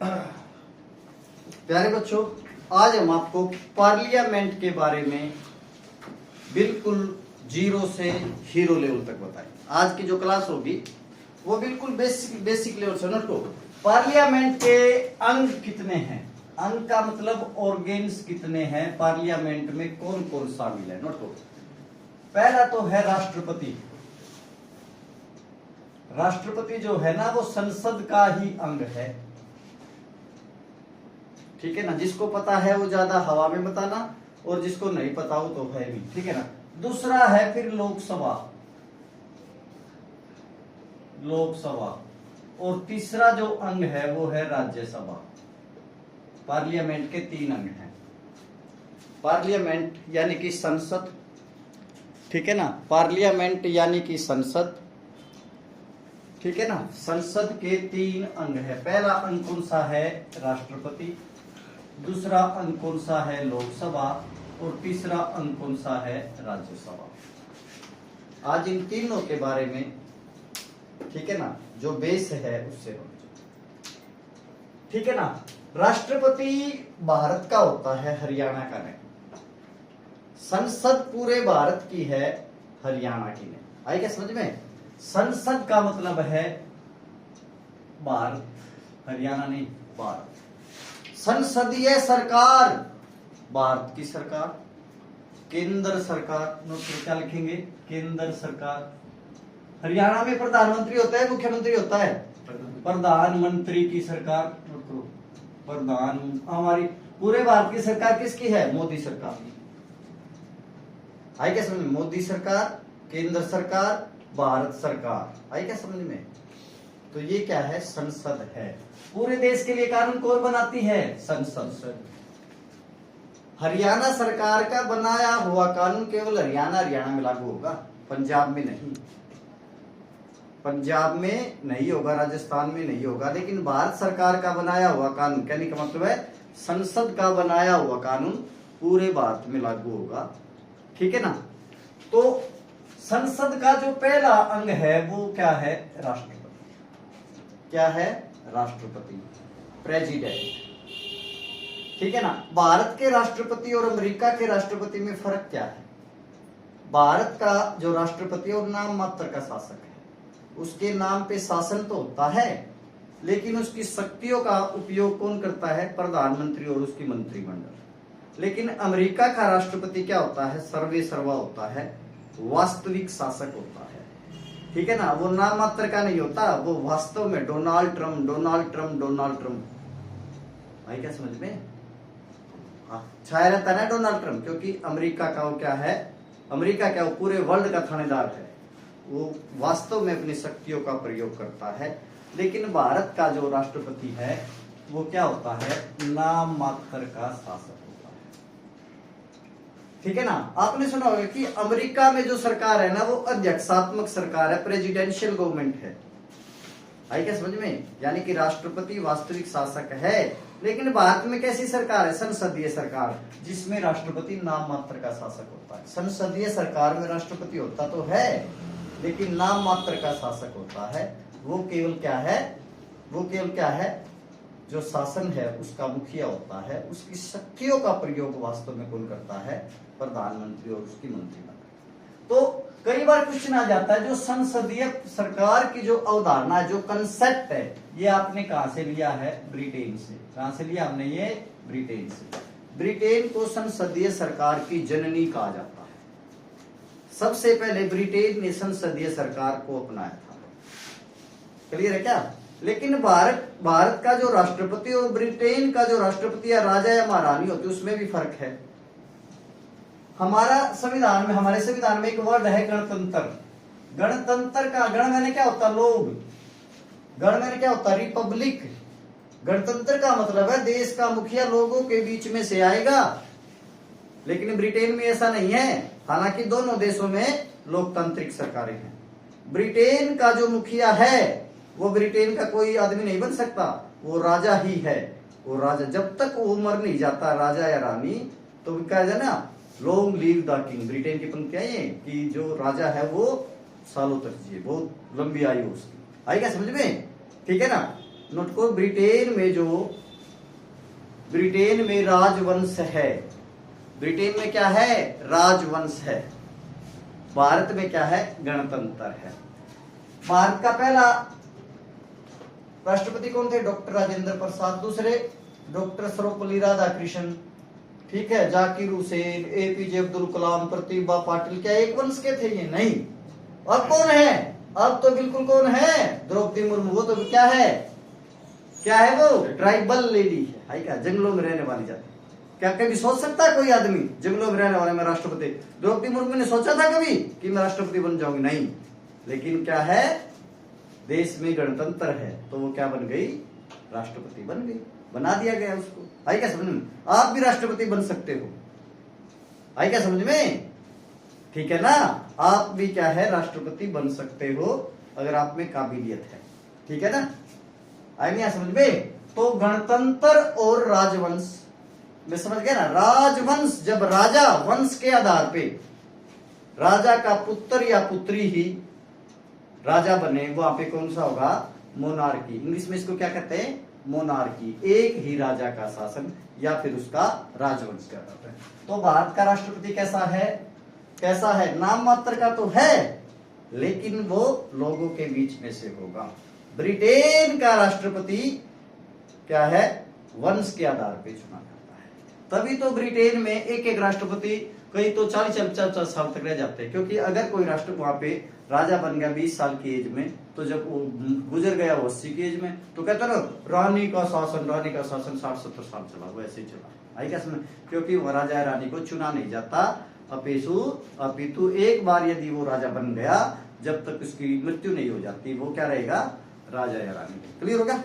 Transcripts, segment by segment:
प्यारे बच्चों, आज हम आपको पार्लियामेंट के बारे में बिल्कुल जीरो से हीरो लेवल तक बताएं। आज की जो क्लास होगी वो बिल्कुल बेसिक लेवल से। नोट करो, पार्लियामेंट के अंग कितने हैं। अंग का मतलब ऑर्गेन्स कितने हैं, पार्लियामेंट में कौन कौन शामिल है। नोट करो, पहला तो है राष्ट्रपति। राष्ट्रपति जो है ना वो संसद का ही अंग है, ठीक है ना। जिसको पता है वो ज्यादा हवा में बताना, और जिसको नहीं पता हो तो है भी, ठीक है ना। दूसरा है फिर लोकसभा, और तीसरा जो अंग है वो है राज्यसभा। पार्लियामेंट के 3 अंग हैं। पार्लियामेंट यानी कि संसद, ठीक है ना। पार्लियामेंट यानी कि संसद, ठीक है ना। संसद के 3 अंग है। पहला अंग कौन सा है, राष्ट्रपति। दूसरा अंग कौन सा है, लोकसभा। और तीसरा अंग कौन सा है, राज्यसभा। आज इन तीनों के बारे में, ठीक है ना, जो बेस है उससे हम, ठीक है ना। राष्ट्रपति भारत का होता है, हरियाणा का नहीं। संसद पूरे भारत की है, हरियाणा की नहीं। आई क्या समझ में। संसद का मतलब है भारत, हरियाणा नहीं, भारत। संसदीय सरकार, भारत की सरकार। केंद्र सरकार, नोट क्या लिखेंगे, केंद्र सरकार। हरियाणा में प्रधानमंत्री होता है, मुख्यमंत्री होता है, प्रधानमंत्री की सरकार। नोट करो, प्रधान। हमारी पूरे भारत की सरकार किसकी है, मोदी सरकार। आई क्या समझ में, मोदी सरकार, केंद्र सरकार, भारत सरकार। आई क्या समझ में। तो ये क्या है, संसद है। पूरे देश के लिए कानून कौन बनाती है, संसद। हरियाणा सरकार का बनाया हुआ कानून केवल हरियाणा में लागू होगा, पंजाब में नहीं। पंजाब में नहीं होगा, राजस्थान में नहीं होगा। लेकिन भारत सरकार का बनाया हुआ कानून, कहने का मतलब है संसद का बनाया हुआ कानून पूरे भारत में लागू होगा, ठीक है ना। तो संसद का जो पहला अंग है वो क्या है, राष्ट्रपति। क्या है, राष्ट्रपति, प्रेसिडेंट, ठीक है ना। भारत के राष्ट्रपति और अमेरिका के राष्ट्रपति में फर्क क्या है। भारत का जो राष्ट्रपति और नाम मात्र का शासक है, उसके नाम पे शासन तो होता है, लेकिन उसकी शक्तियों का उपयोग कौन करता है, प्रधानमंत्री और उसकी मंत्रिमंडल। लेकिन अमेरिका का राष्ट्रपति क्या होता है, सर्वे सर्वा होता है, वास्तविक शासक होता है, ठीक है ना। वो नाम मात्र का नहीं होता, वो वास्तव में डोनाल्ड ट्रम्प। भाई क्या समझ में, छाया रहता है ना डोनाल्ड ट्रम्प, क्योंकि अमेरिका का वो क्या है, अमेरिका क्या, वो पूरे वर्ल्ड का थानेदार है, वो वास्तव में अपनी शक्तियों का प्रयोग करता है। लेकिन भारत का जो राष्ट्रपति है वो क्या होता है, नाम मात्र का शासक होता है, ठीक है ना। आपने सुना होगा कि अमेरिका में जो सरकार है ना वो अध्यक्षात्मक सरकार है, प्रेसिडेंशियल गवर्नमेंट है। आई क्या समझ में, यानी कि राष्ट्रपति वास्तविक शासक है। लेकिन भारत में कैसी सरकार है, संसदीय सरकार, जिसमें राष्ट्रपति नाम मात्र का शासक होता है। संसदीय सरकार में राष्ट्रपति होता तो है, लेकिन नाम मात्र का शासक होता है। वो केवल क्या है, वो केवल क्या है, जो शासन है उसका मुखिया होता है। उसकी शक्तियों का प्रयोग वास्तव में कौन करता है, प्रधानमंत्री और उसकी मंत्रिमंडल। तो कई बार क्वेश्चन आ जाता है, जो संसदीय सरकार की जो अवधारणा है, जो कंसेप्ट है, ये आपने कहां से लिया है, ब्रिटेन से। कहां से लिया हमने, ये ब्रिटेन से। ब्रिटेन को संसदीय सरकार की जननी कहा जाता है। सबसे पहले ब्रिटेन ने संसदीय सरकार को अपनाया था। क्लियर है क्या। लेकिन भारत का जो राष्ट्रपति और ब्रिटेन का जो राष्ट्रपति या राजा या महारानी होती है, उसमें भी फर्क है। हमारे संविधान में एक वर्ड है गणतंत्र। गणतंत्र का गण मैंने क्या होता, लोग। गण मैंने क्या होता, रिपब्लिक। गणतंत्र का मतलब है देश का मुखिया लोगों के बीच में से आएगा। लेकिन ब्रिटेन में ऐसा नहीं है, हालांकि दोनों देशों में लोकतांत्रिक सरकारें हैं। ब्रिटेन का जो मुखिया है वो ब्रिटेन का कोई आदमी नहीं बन सकता, वो राजा ही है। वो राजा जब तक वो मर नहीं जाता, राजा या रानी, तो कहा जाए ना, long leave the king. Britain की पंक्तियां ये कि जो राजा है वो सालों तक जिए, बहुत लंबी आयु उसकी। आई क्या समझ में, ठीक है ना। नोट को, ब्रिटेन में राजवंश है। ब्रिटेन में क्या है? राजवंश है। भारत में क्या है? गणतंत्र है। भारत का पहला राष्ट्रपति कौन थे? डॉक्टर राजेंद्र प्रसाद। दूसरे डॉक्टर सर्वपल्ली राधाकृष्णन, ठीक है, जाकिर हुसैन, एपीजे अब्दुल कलाम, प्रतिभा पाटिल। क्या एक वंश के थे ये? नहीं। अब कौन है? अब तो बिल्कुल कौन है? द्रौपदी मुर्मू। वो तो क्या है? क्या है वो? ट्राइबल लेडी है क्या? जंगलों में रहने वाली जाति। क्या कभी सोच सकता है कोई आदमी जंगलों में रहने वाले में राष्ट्रपति? द्रौपदी मुर्मू ने सोचा था कभी कि मैं राष्ट्रपति बन जाऊंगी? नहीं। लेकिन क्या है? देश में गणतंत्र है तो वो क्या बन गई? राष्ट्रपति बन गई, बना दिया गया उसको। आई क्या समझ में? आप भी राष्ट्रपति बन सकते हो। आई क्या समझ में? ठीक है ना? आप भी क्या है? राष्ट्रपति बन सकते हो अगर आप में काबिलियत है। ठीक है ना? आई नहीं समझ में? तो गणतंत्र और राजवंश में समझ गए ना? राजवंश जब राजा वंश के आधार पे राजा का पुत्र या पुत्री ही राजा बने, वहां पे कौन सा होगा? मोनार्की। इंग्लिश में इसको क्या कहते हैं? मोनार्की। एक ही राजा का शासन या फिर उसका राजवंश कहलाता है। तो भारत का राष्ट्रपति कैसा है? कैसा है? नाम मात्र का तो है, लेकिन वो लोगों के बीच में से होगा। ब्रिटेन का राष्ट्रपति क्या है? वंश के आधार पे चुना जाता है। तभी तो ब्रिटेन में एक एक राष्ट्रपति कई तो 40-50 साल तक रह जाते हैं, क्योंकि अगर कोई राष्ट्र वहां पे राजा बन गया 20 साल की एज में, तो जब वो गुजर गया 80 की एज में, तो कहते ना रानी का शासन 60-70 साल चला, वो ऐसे ही चला। आई क्या समझ? क्योंकि वो राजा या रानी को चुना नहीं जाता, अपितु एक बार यदि वो राजा बन गया, जब तक उसकी मृत्यु नहीं हो जाती, वो क्या रहेगा? राजा या रानी। क्लियर हो गया?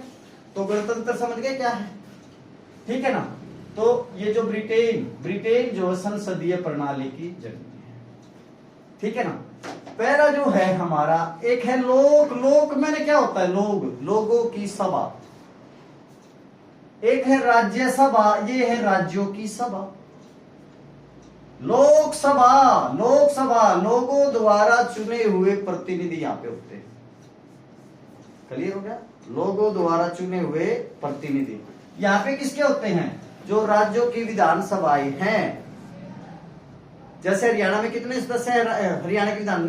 तो गणतंत्र समझ गए क्या है? ठीक है ना? तो ये जो ब्रिटेन जो संसदीय प्रणाली की जननी है। ठीक है ना? पहला जो है हमारा, एक है लोक मैंने क्या होता है? लोगों की सभा। एक है राज्यसभा, ये है राज्यों की सभा। लोकसभा लोगों द्वारा चुने हुए प्रतिनिधि यहां पे होते हैं। क्लियर हो गया? लोगों द्वारा चुने हुए प्रतिनिधि यहाँ पे किसके होते हैं? जो राज्यों की विधानसभाएं हैं। जैसे हरियाणा में कितने सदस्य हैं? हरियाणा के विधान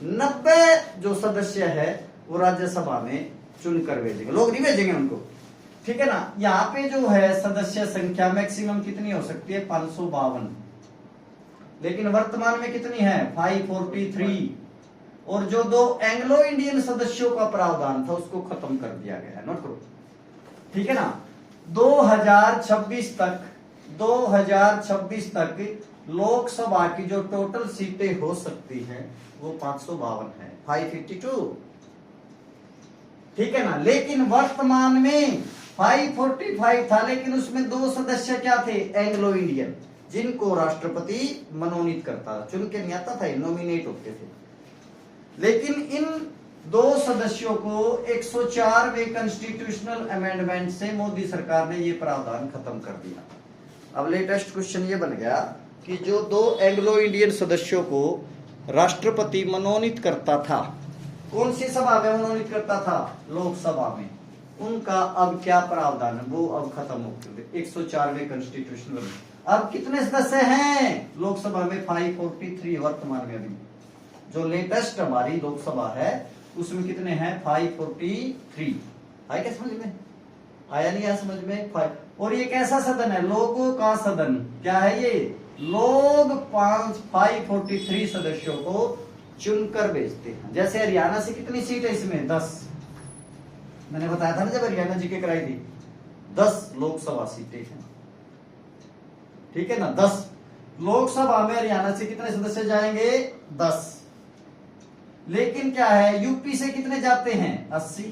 90 जो सदस्य है वो राज्यसभा में चुनकर भेजेंगे, लोग नहीं भेजेंगे उनको। ठीक है ना? यहाँ पे जो है सदस्य संख्या मैक्सिमम कितनी हो सकती है? 552, लेकिन वर्तमान में कितनी है? 543। और जो 2 एंग्लो इंडियन सदस्यों का प्रावधान था उसको खत्म कर दिया गया है। नोट करो। ठीक है ना? 2026 तक लोकसभा की जो टोटल सीटें हो सकती हैं वो 552 है, 552। ठीक है ना? लेकिन वर्तमान में 545 था, लेकिन उसमें 2 सदस्य क्या थे? एंग्लो इंडियन, जिनको राष्ट्रपति मनोनीत करता था, चुन के नहीं आता था, नॉमिनेट होते थे। लेकिन इन 2 सदस्यों को 104वें कॉन्स्टिट्यूशनल अमेंडमेंट से मोदी सरकार ने ये प्रावधान खत्म कर दिया। अब लेटेस्ट क्वेश्चन ये बन गया कि जो 2 एंग्लो इंडियन सदस्यों को राष्ट्रपति मनोनीत करता था, कौन सी सभा में मनोनीत करता था? लोकसभा में। उनका अब क्या प्रावधान है? वो अब खत्म हो गए 104वें कॉन्स्टिट्यूशनल। अब कितने सदस्य हैं लोकसभा में? 543 वर्तमान में। अभी जो लेटेस्ट हमारी लोकसभा है उसमें कितने हैं? 543। आया क्या समझ में? आया नहीं आया समझ में? 5। और ये कैसा सदन है? लोगों का सदन। क्या है ये? लोग 543 सदस्यों को चुनकर भेजते हैं। जैसे हरियाणा से कितनी सीट है इसमें? 10। मैंने बताया था ना जब हरियाणा जी के कराई थी, 10 लोकसभा सीटें हैं। ठीक है ना? 10 लोकसभा में हरियाणा से कितने सदस्य जाएंगे? 10। लेकिन क्या है? यूपी से कितने जाते हैं? 80।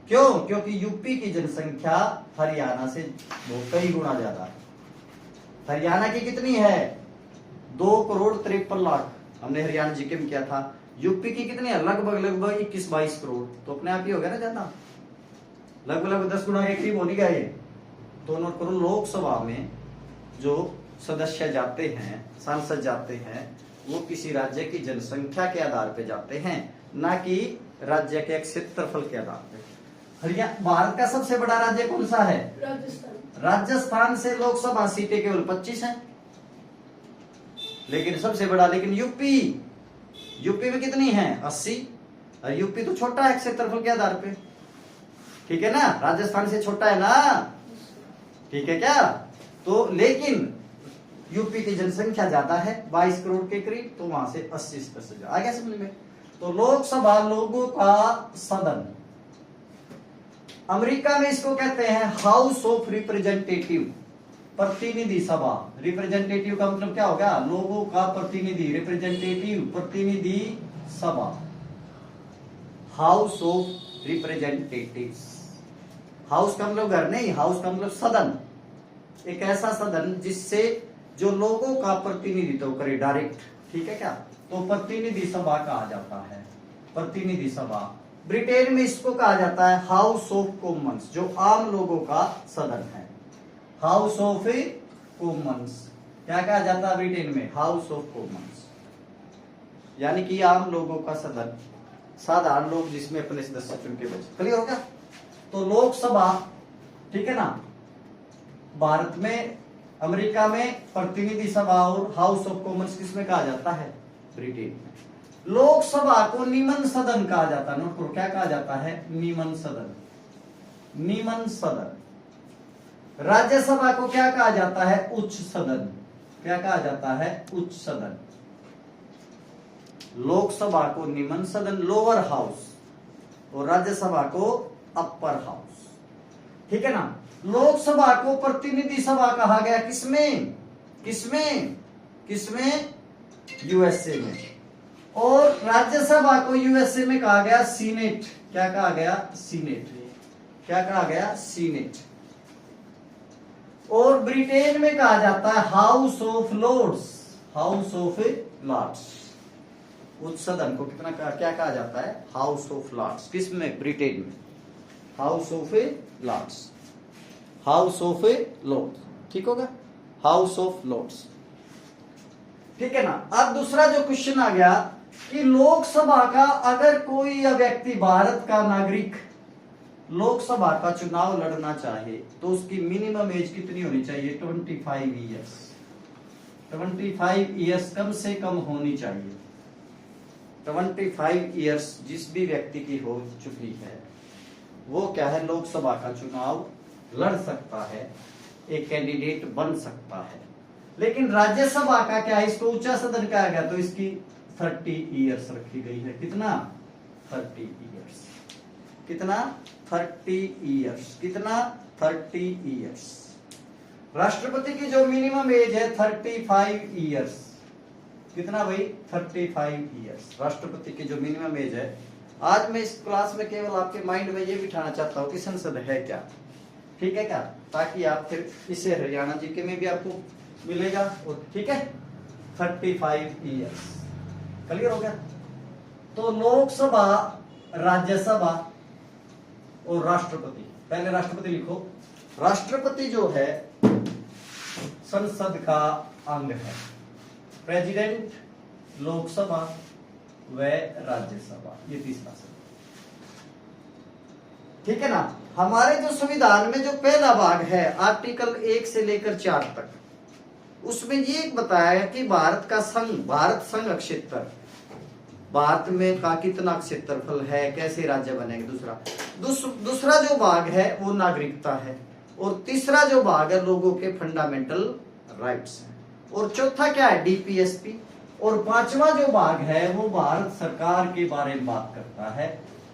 क्यों? क्योंकि यूपी की जनसंख्या हरियाणा से कई गुना ज्यादा है। हरियाणा की कितनी है? 2,53,00,000। हमने हरियाणा जीके में किया था। यूपी की कितनी है? लगभग 21-22 करोड़। तो अपने आप ही हो गया ना ज्यादा, लगभग 10 गुना के करीब होने गया ये। तो नोट करो, लोकसभा में जो सदस्य जाते हैं, सांसद जाते हैं, वो किसी राज्य की जनसंख्या के आधार पे जाते हैं, ना कि राज्य के क्षेत्रफल के आधार पे। हरियाणा भारत का सबसे बड़ा राज्य कौन सा है? राजस्थान। राजस्थान से लोकसभा सीटें केवल 25 हैं, लेकिन सबसे बड़ा, लेकिन यूपी में कितनी है? 80। और यूपी तो छोटा है क्षेत्रफल के आधार पे, ठीक है ना, राजस्थान से छोटा है ना, ठीक है क्या? तो लेकिन यूपी की जनसंख्या ज्यादा है 22 करोड़ के करीब, तो वहां से 80% आ गया समझ में। तो लोकसभा लोगों का सदन, अमेरिका में इसको कहते हैं हाउस ऑफ रिप्रेजेंटेटिव, प्रतिनिधि सभा। रिप्रेजेंटेटिव का मतलब क्या हो गया? लोगों का प्रतिनिधि, रिप्रेजेंटेटिव प्रतिनिधि सभा, हाउस ऑफ रिप्रेजेंटेटिव्स। हाउस का मतलब घर नहीं, हाउस का मतलब सदन, एक ऐसा सदन जिससे जो लोगों का प्रतिनिधित्व करे डायरेक्ट, ठीक है क्या? तो प्रतिनिधि सभा कहा जाता है, प्रतिनिधि सभा। ब्रिटेन में इसको कहा जाता है हाउस ऑफ कॉमन्स, जो आम लोगों का सदन है, हाउस ऑफ कॉमन्स। क्या कहा जाता है ब्रिटेन में? हाउस ऑफ कॉमन्स, यानी कि आम लोगों का सदन, साधारण लोग जिसमें अपने सदस्य चुन के बचे। क्लियर हो गया? तो लोकसभा, ठीक है ना, भारत में, अमेरिका में प्रतिनिधि सभा और हाउस ऑफ कॉमन्स किसमें कहा जाता है? ब्रिटेन में। लोकसभा को निमन सदन कहा जाता है, नोट करो, क्या कहा जाता है? निमन सदन, निमन सदन। राज्यसभा को क्या कहा जाता है? उच्च सदन। क्या कहा जाता है? उच्च सदन। लोकसभा को निमन सदन, लोअर हाउस, और राज्यसभा को अपर हाउस, ठीक है ना। लोकसभा को प्रतिनिधि सभा कहा गया किसमें? किसमें? किसमें? यूएसए में। और राज्यसभा को यूएसए में कहा गया सीनेट। क्या कहा गया? सीनेट। क्या कहा गया? सीनेट। और ब्रिटेन में कहा जाता है House of Lords, House of Lords. उच्च सदन को कितना क्या कहा जाता है? House of Lords. किसमें? ब्रिटेन में House of Lords, House of Lords, ठीक होगा, हाउस ऑफ लॉर्ड्स, ठीक है ना। अब दूसरा जो क्वेश्चन आ गया कि लोकसभा का अगर कोई व्यक्ति, भारत का नागरिक, लोकसभा का चुनाव लड़ना चाहे तो उसकी मिनिमम एज कितनी होनी चाहिए? 25 ईयर्स। 25 ईयर्स कम से कम होनी चाहिए। 25 ईयर्स जिस भी व्यक्ति की हो चुकी है वो क्या है? लोकसभा का चुनाव लड़ सकता है, एक कैंडिडेट बन सकता है। लेकिन राज्यसभा का क्या है? इसको ऊंचा सदन कहा गया, तो इसकी 30 ईयर्स रखी गई है। कितना? 30 ईयर्स। कितना? 30 ईयर्स। कितना? 30 ईयर्स। राष्ट्रपति की जो मिनिमम एज है 35 ईयर्स। कितना भाई? 35 ईयर्स राष्ट्रपति की जो मिनिमम एज है। आज मैं इस क्लास में केवल आपके माइंड में ये बिठाना चाहता हूँ कि संसद है क्या, ठीक है क्या, ताकि आप फिर इसे हरियाणा जीके में भी आपको मिलेगा। और ठीक है, 35 ईयर्स। क्लियर हो गया? तो लोकसभा, राज्यसभा और राष्ट्रपति। पहले राष्ट्रपति लिखो। राष्ट्रपति जो है संसद का अंग है। प्रेसिडेंट, लोकसभा व राज्यसभा, ये तीसरा सदन, ठीक है ना। हमारे जो संविधान में जो पहला भाग है आर्टिकल 1 से लेकर 4 तक, उसमें ये बताया है कि भारत का संघ, भारत संघ क्षेत्र, भारत में का कितना क्षेत्रफल है, कैसे राज्य बनेंगे। दूसरा जो भाग है वो नागरिकता है, और तीसरा जो भाग है लोगों के फंडामेंटल राइट्स है, और चौथा क्या है? डीपीएसपी। और पांचवा जो भाग है वो भारत सरकार के बारे में बात करता है,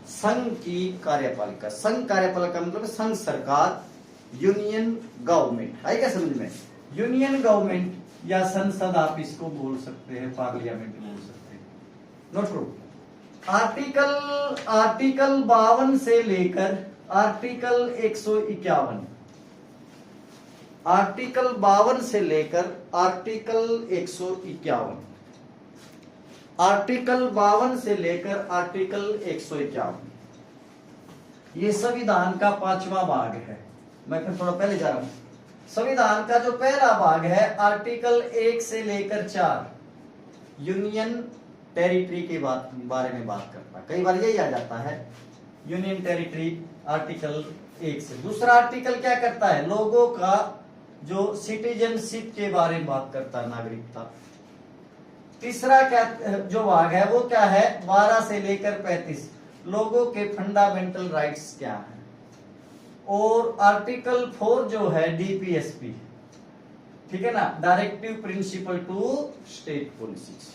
संघ की कार्यपालिका। संघ कार्यपालिका मतलब संघ सरकार, यूनियन गवर्नमेंट। आएगा समझ में? यूनियन गवर्नमेंट या संसद आप इसको बोल सकते हैं, पार्लियामेंट बोल सकते हैं। नोट करो, आर्टिकल 52 से लेकर आर्टिकल 151, आर्टिकल 52 से लेकर आर्टिकल 151, आर्टिकल 52 से लेकर आर्टिकल 151, ये संविधान का पांचवा भाग है। मैं फिर थोड़ा पहले जा रहा हूं। संविधान का जो पहला भाग है आर्टिकल 1 से लेकर 4 यूनियन टेरिटरी के बारे में बात करता है। कई बार यही आ जाता है यूनियन टेरिटरी आर्टिकल 1 से। दूसरा आर्टिकल क्या करता है, लोगों का जो सिटीजनशिप के बारे में बात करता है, नागरिकता। तीसरा क्या जो भाग है वो क्या है, 12 से लेकर 35 लोगों के फंडामेंटल राइट्स क्या है। और आर्टिकल 4 जो है डीपीएसपी, ठीक है ना, directive principle to state policies,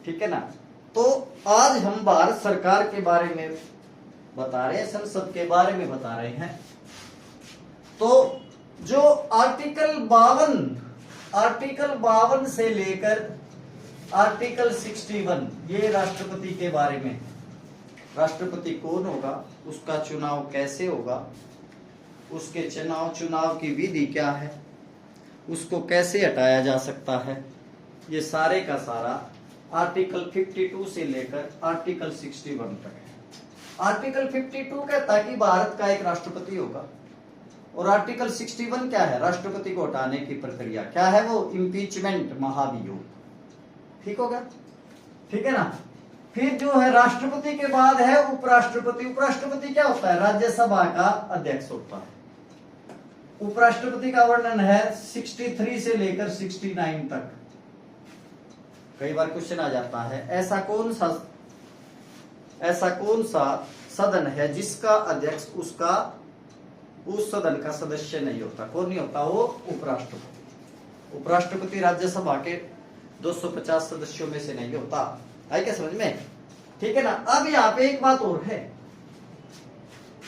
ठीक है ना। तो आज हम भारत सरकार के बारे में बता रहे हैं, संसद के बारे में बता रहे हैं। तो जो आर्टिकल 52 से लेकर आर्टिकल 61 ये राष्ट्रपति के बारे में, राष्ट्रपति कौन होगा, उसका चुनाव कैसे होगा, उसके चुनाव की विधि क्या है, उसको कैसे हटाया जा सकता है, ये सारे का सारा आर्टिकल 52 से लेकर आर्टिकल 61 तक है। आर्टिकल 52 कहता है कि भारत का एक राष्ट्रपति होगा, और आर्टिकल 61 क्या है, राष्ट्रपति को हटाने की प्रक्रिया क्या है, वो इम्पीचमेंट, महाभियोग, ठीक होगा, ठीक है ना। फिर जो है राष्ट्रपति के बाद है उपराष्ट्रपति। उपराष्ट्रपति क्या होता है, राज्यसभा का अध्यक्ष होता है। उपराष्ट्रपति का वर्णन है 63 से लेकर 69 तक। कई बार क्वेश्चन आ जाता है, ऐसा कौन सा सदन है जिसका अध्यक्ष उस सदन का सदस्य नहीं होता, कौन नहीं होता, वो उपराष्ट्रपति। उपराष्ट्रपति राज्यसभा के 250 सदस्यों में से नहीं होता। आई क्या समझ में, ठीक है ना। अब यहाँ पे एक बात और है,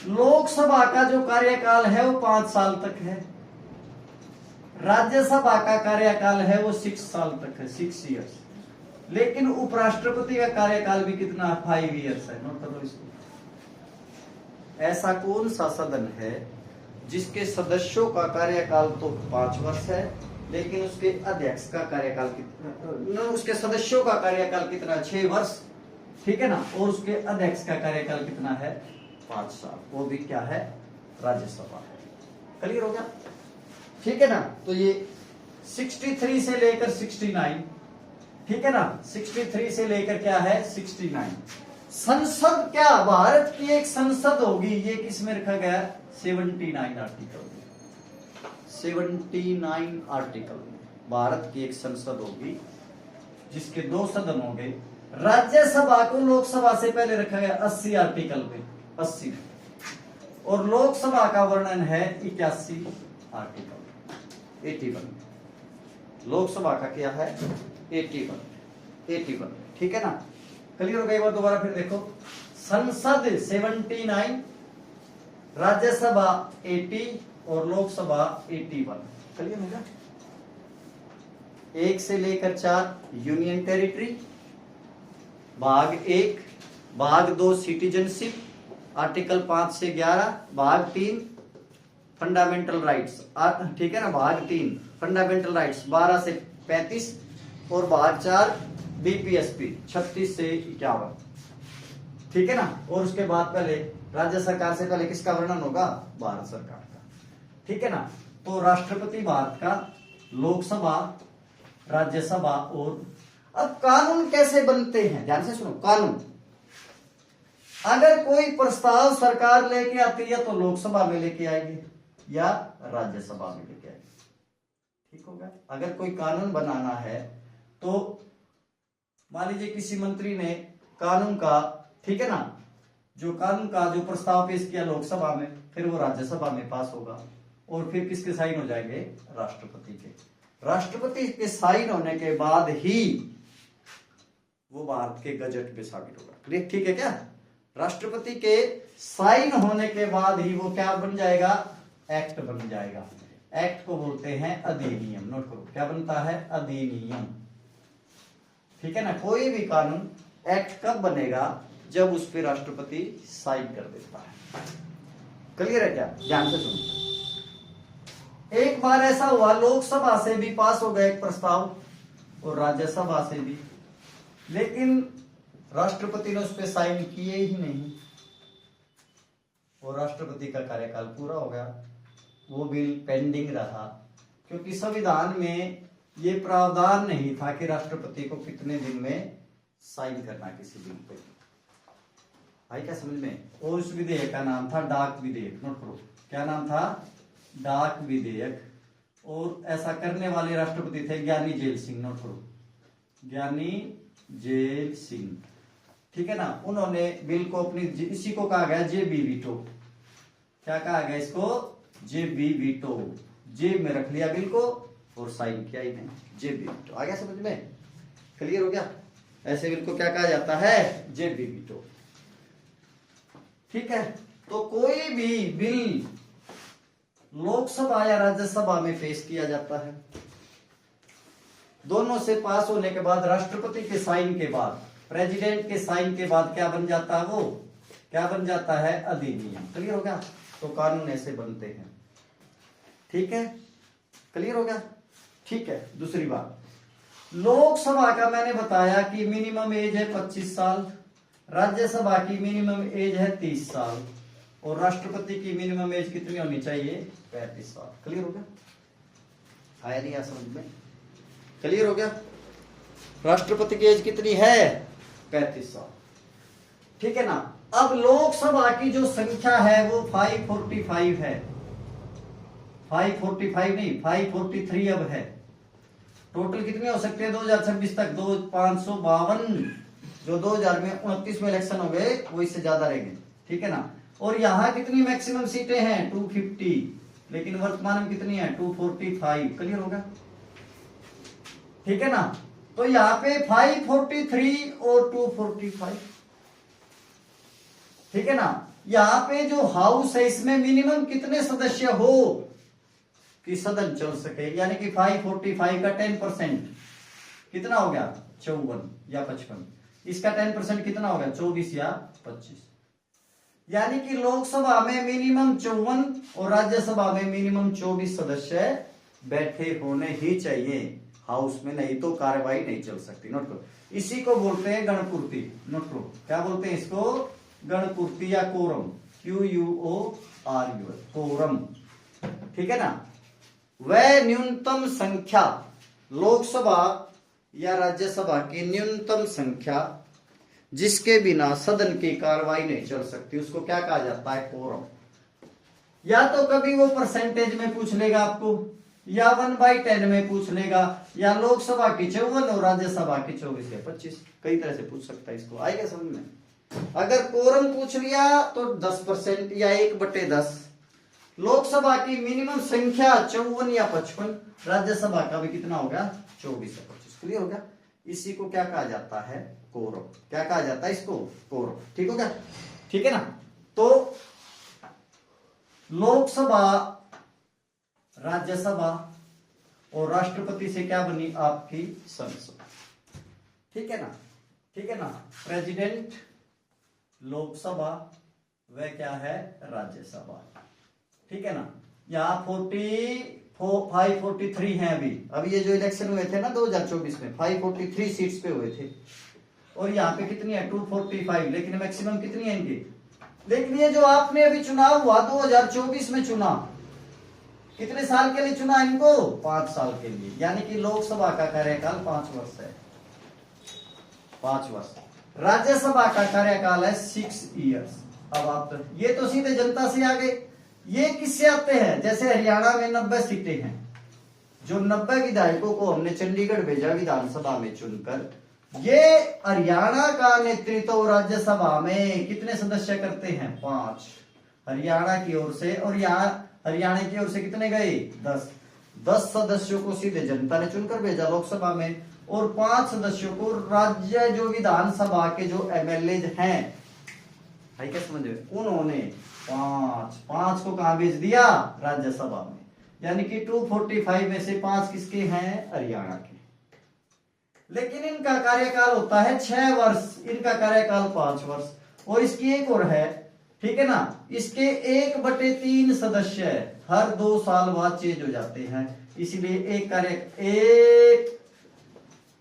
लोकसभा का जो कार्यकाल है वो 5 साल तक है, राज्यसभा का कार्यकाल है वो 6 साल तक है, 6 इयर्स। लेकिन उपराष्ट्रपति का कार्यकाल भी कितना, 5 इयर्स है। नोट करो इसको। ऐसा कौन सा सदन है जिसके सदस्यों का कार्यकाल तो 5 वर्ष है, लेकिन उसके अध्यक्ष का कार्यकाल कितना, उसके सदस्यों का कार्यकाल कितना, 6 वर्ष, ठीक है ना, और उसके अध्यक्ष का कार्यकाल कितना है, 5 साल, वो भी क्या है, राज्यसभा है। क्लियर हो गया, ठीक है ना। तो ये 63 से लेकर 69, ठीक है ना, 63 से लेकर क्या है, 69। संसद क्या, भारत की एक संसद होगी, ये किस में रखा गया, 79 आर्टिकल, 79 आर्टिकल में भारत की एक संसद होगी जिसके 2 सदन होंगे। राज्यसभा को लोकसभा से पहले रखा गया 80 आर्टिकल में, 80, और लोकसभा का वर्णन है 81 आर्टिकल, 81। लोकसभा का क्या है, 81, ठीक है ना। क्लियर हो गई बात, दोबारा फिर देखो, संसद 79, राज्यसभा 80 और लोकसभा 81। क्लियर होगा। 1 से लेकर 4 यूनियन टेरिटरी, भाग 1, भाग 2 सिटीजनशिप, आर्टिकल 5 से 11, भाग 3 फंडामेंटल राइट्स, ठीक है ना, भाग 3 फंडामेंटल राइट्स 12 से 35, और भाग 4 बीपीएसपी 36 से 51, ठीक है ना। और उसके बाद पहले राज्य सरकार से पहले किसका वर्णन होगा, भारत सरकार का, ठीक है ना। तो राष्ट्रपति भारत का, लोकसभा, राज्यसभा। और अब कानून कैसे बनते हैं, ध्यान से सुनो। कानून, अगर कोई प्रस्ताव सरकार लेके आती है तो लोकसभा में लेके आएगी या राज्यसभा में लेके आएगी, ठीक होगा। अगर कोई कानून बनाना है तो मान लीजिए किसी मंत्री ने कानून का, ठीक है ना, जो कानून का जो प्रस्ताव पेश किया लोकसभा में, फिर वो राज्यसभा में पास होगा, और फिर किसके साइन हो जाएंगे, राष्ट्रपति के। राष्ट्रपति के साइन होने के बाद ही वो भारत के गजट में शामिल होगा, ठीक है क्या। राष्ट्रपति के साइन होने के बाद ही वो क्या बन जाएगा, एक्ट बन जाएगा। एक्ट को बोलते हैं अधिनियम। नोट करो, क्या बनता है, अधिनियम, ठीक है ना। कोई भी कानून, एक्ट कब बनेगा, जब उस पर राष्ट्रपति साइन कर देता है। क्लियर है क्या, ध्यान से सुनो। एक बार ऐसा हुआ, लोकसभा से भी पास हो गया एक प्रस्ताव और राज्यसभा से भी, लेकिन राष्ट्रपति ने उस पर साइन किए ही नहीं, और राष्ट्रपति का कार्यकाल पूरा हो गया, वो बिल पेंडिंग रहा, क्योंकि संविधान में ये प्रावधान नहीं था कि राष्ट्रपति को कितने दिन में साइन करना किसी बिल पे। आई क्या समझ में? और उस विधेयक का नाम था डाक विधेयक। नोट करो, क्या नाम था? डाक विधेयक। और ऐसा करने वाले राष्ट्रपति थे ज्ञानी जेल सिंह। नोट करो, ज्ञानी जेल सिंह। ठीक है ना? उन्होंने बिल को अपनी, इसी को कहा गया जेबी वीटो। क्या कहा गया इसको? जेबी वीटो। जेब में रख लिया बिल को और साइन किया इन्हें, जेबी वीटो। आ गया समझ में? क्लियर हो गया? ऐसे बिल को क्या कहा जाता है? जेबी वीटो। ठीक है, तो कोई भी बिल लोकसभा या राज्यसभा में पेश किया जाता है, दोनों से पास होने के बाद राष्ट्रपति के साइन के बाद, प्रेसिडेंट के साइन के बाद क्या बन जाता है? वो क्या बन जाता है? अधिनियम। क्लियर हो गया? तो कानून ऐसे बनते हैं। ठीक है, क्लियर हो गया? ठीक है, दूसरी बात, लोकसभा का मैंने बताया कि मिनिमम एज है 25 साल, राज्यसभा की मिनिमम एज है 30 साल, और राष्ट्रपति की मिनिमम एज कितनी होनी चाहिए? 35 साल। क्लियर हो गया? आया नहीं? समझ में? क्लियर हो गया? राष्ट्रपति की एज कितनी है? 35 साल। ठीक है ना? अब लोकसभा की जो संख्या है वो 545 है। 545 नहीं, 543 अब है। टोटल कितने हो सकते हैं 2026 तक? 552। जो 2029 में इलेक्शन हो गए वो इससे ज्यादा रहेंगे। ठीक है ना? और यहां कितनी मैक्सिमम सीटें हैं? 250, लेकिन वर्तमान में कितनी है? 245। क्लियर होगा? ठीक है ना? तो यहां पे 543 और 245। ठीक है ना? यहां पे जो हाउस है इसमें मिनिमम कितने सदस्य हो कि सदन चल सके, यानी कि 545 का 10% कितना हो गया? 54 या 55। इसका 10% कितना हो गया? 24 या 25। यानी कि लोकसभा में मिनिमम 54 और राज्यसभा में मिनिमम 24 सदस्य बैठे होने ही चाहिए हाउस में, नहीं तो कार्रवाई नहीं चल सकती। नोट करो, इसी को बोलते हैं गणपूर्ति। नोट करो, क्या बोलते हैं इसको? गणपूर्ति या कोरम। QUORUM, quorum. ठीक है ना? वह न्यूनतम संख्या, लोकसभा या राज्यसभा की न्यूनतम संख्या जिसके बिना सदन की कार्रवाई नहीं चल सकती, उसको क्या कहा जाता है? कोरम। या तो कभी वो परसेंटेज में पूछ लेगा आपको, या 1/10 में पूछ लेगा, या लोकसभा की 54 और राज्यसभा की 24 या 25, कई तरह से पूछ सकता है। इसको आएगा समझ में? अगर कोरम पूछ लिया तो 10% या 1/10। लोकसभा की मिनिमम संख्या 54 या 55, राज्यसभा का भी कितना होगा? 24 या 25। क्लियर हो गया? इसी को क्या कहा जाता है? कोरम। क्या कहा जाता है इसको? कोरम। ठीक हो गया? ठीक है ना? तो लोकसभा, राज्यसभा और राष्ट्रपति से क्या बनी? आपकी संसद। ठीक है ना? ठीक है ना? प्रेसिडेंट लोकसभा, वह क्या है? राज्यसभा। ठीक है ना? यहाँ 543 हैं अभी ये जो इलेक्शन हुए थे ना 2024 में, 543 सीट्स पे हुए थे, और यहाँ पे कितनी है? 245, लेकिन मैक्सिमम कितनी है इनकी? लेकिन ये जो आपने अभी चुनाव हुआ 2024 में चुना, कितने साल के लिए चुना इनको? 5 साल के लिए, यानी कि लोकसभा का कार्यकाल 5 वर्ष है। 5 वर्ष। राज्यसभा का कार्यकाल है 6 इयर्स। अब आप ये तो सीधे जनता से आ गए। ये किससे आते हैं? जैसे हरियाणा में 90 सीटें हैं, जो 90 विधायकों को हमने चंडीगढ़ भेजा विधानसभा में चुनकर, ये हरियाणा का नेतृत्व राज्यसभा में कितने सदस्य करते हैं? 5 हरियाणा की ओर से, और यहाँ हरियाणा की ओर से कितने गए? 10 सदस्यों को सीधे जनता ने चुनकर भेजा लोकसभा में, और 5 सदस्यों को राज्य जो विधानसभा के जो MLA हैं, भाई क्या समझ रहे, उन्होंने 5 को कहां भेज दिया? राज्यसभा में। यानी कि 245 में से 5 किसके हैं? हरियाणा के। लेकिन इनका कार्यकाल होता है 6 वर्ष, इनका कार्यकाल 5 वर्ष। और इसकी एक और है, ठीक है ना? इसके 1/3 सदस्य हर 2 साल बाद चेंज हो जाते हैं, इसलिए एक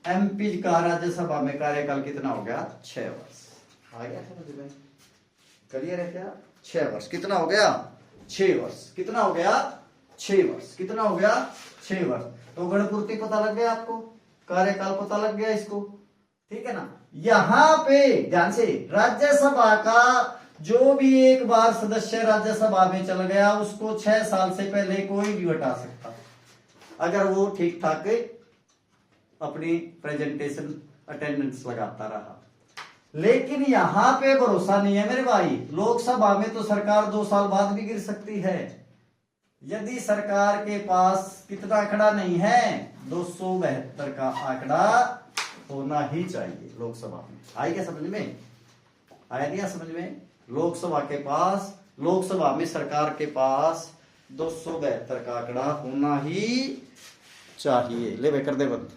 MP का राज्यसभा में कार्यकाल कितना हो गया? 6 वर्ष। आ गया समझ में? क्लियर है क्या? 6 वर्ष। कितना हो गया? 6 वर्ष। कितना हो गया? 6 वर्ष। कितना हो गया? 6 वर्ष। तो गणपूर्ति पता लग गया आपको, कार्यकाल पता लग गया इसको। ठीक है ना। यहाँ पे ध्यान से, राज्यसभा का जो भी एक बार सदस्य राज्यसभा में चल गया उसको 6 साल से पहले कोई भी हटा सकता, अगर वो ठीक ठाक अपनी प्रेजेंटेशन अटेंडेंस लगाता रहा। लेकिन यहां पे भरोसा नहीं है मेरे भाई, लोकसभा में तो सरकार 2 साल बाद भी गिर सकती है। यदि सरकार के पास कितना आंकड़ा नहीं है, 272 का आंकड़ा होना ही चाहिए लोकसभा में। आई क्या समझ में? आया क्या समझ में? लोकसभा के पास, लोकसभा में सरकार के पास 272 का आंकड़ा होना ही चाहिए। ले भाई कर दे बंद।